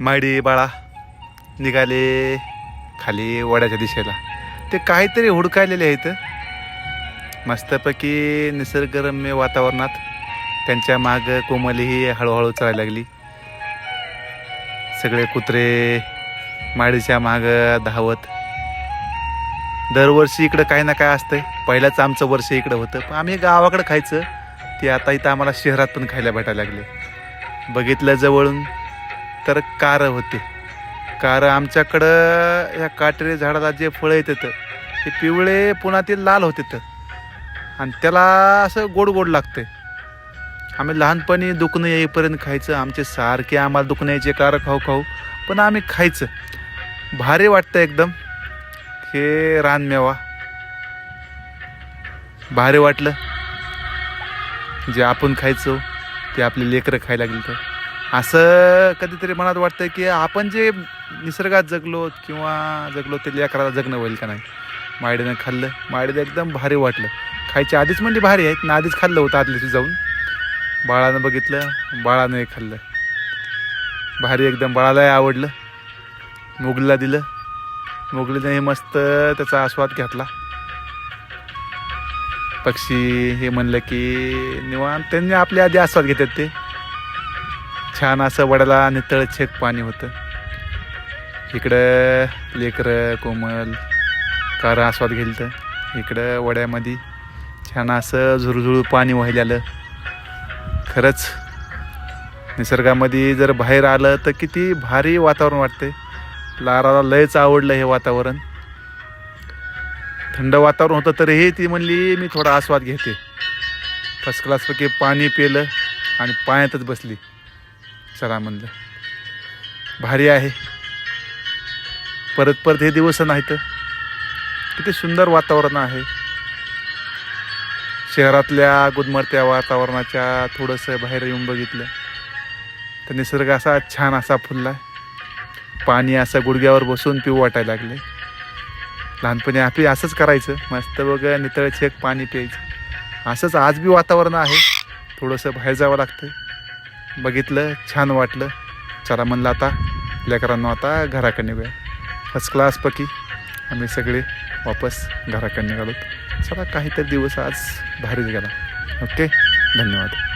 माडी बाळा निघाले खाली वड्याच्या दिशेला. ते काहीतरी हुडकायलेले आहेत मस्तपैकी निसर्गरम्य वातावरणात. त्यांच्या मागं कोमलीही हळूहळू चढायला लागली. सगळे कुत्रे माडीच्या मागं धावत. दरवर्षी इकडं काही ना काय असतंय. पहिलंच आमचं वर्ष इकडं होतं, पण आम्ही गावाकडं खायचं ते आता इथं आम्हाला शहरात पण खायला भेटायला लागले. बघितलं जवळून तर कारं होते. कारं आमच्याकडं ह्या काटेरी झाडाला जे फळं येतात ते पिवळे पुन्हा ते लाल होते आणि त्याला असं गोड गोड लागतंय. आम्ही लहानपणी दुखणं येईपर्यंत खायचं. आमचे सारखे आम्हाला दुखणं यायचे कारं खाऊ खाऊ, पण आम्ही खायचं. भारी वाटतं एकदम हे रानमेवा. भारी वाटलं जे आपण खायचो ते आपले लेकरं खायला लागली. तर असं कधीतरी मनात वाटतं की आपण जे निसर्गात जगलो ते लेकराला जगणं होईल का नाही. माडीनं खाल्लं. माडीनं एकदम भारी वाटलं. खायच्या आधीच म्हणजे भारी आहेत ना, आधीच खाल्लं होतं आदल्या दिवशी जाऊन. बाळानं बघितलं, बाळानं खाल्लं. भारी एकदम. बाळालाही आवडलं. मुगलीला दिलं. मुगलीनं हे मस्त त्याचा आस्वाद घेतला. पक्षी हे म्हणलं की निवांत त्यांनी आपल्या आधी आस्वाद घेतात. ते छान असं वड्याला नितळ छेक पाणी होतं. इकडं लेकरं कोमल कारं आस्वाद घेतलं. इकडं वड्यामध्ये छान असं झुळझुळू पाणी वाहिलेलं. खरंच निसर्गामध्ये जर बाहेर आलं तर किती भारी वातावरण वाटते. लाराला लयच आवडलं हे वातावरण. थंड वातावरण होतं तरीही ती म्हणली मी थोडा आस्वाद घेते. फर्स्ट क्लासपैकी पाणी पिलं आणि पाण्यातच बसली. चला म्हणलं भारी आहे. परत परत हे दिवस नाहीत. किती सुंदर वातावरण आहे. शहरातल्या गुदमरत्या वातावरणाच्या थोडंसं बाहेर येऊन बघितलं तर निसर्ग असा छान असा फुलला. पाणी असं गुडघ्यावर बसून पिऊ वाटायला लागले. लहानपणी आपली असंच करायचं. मस्त बघ नितळ छेक पाणी प्यायचं. असंच आज बी वातावरण आहे. थोडंसं बाहेर जावं लागतं. बघितलं छान वाटलं. चला म्हणलं आता लेकरांना आता घराकडे निघूया. फर्स्ट क्लासपैकी आम्ही सगळे वापस घराकडे निघालो. चला काहीतरी दिवस आज भारीच गेला. ओके, धन्यवाद.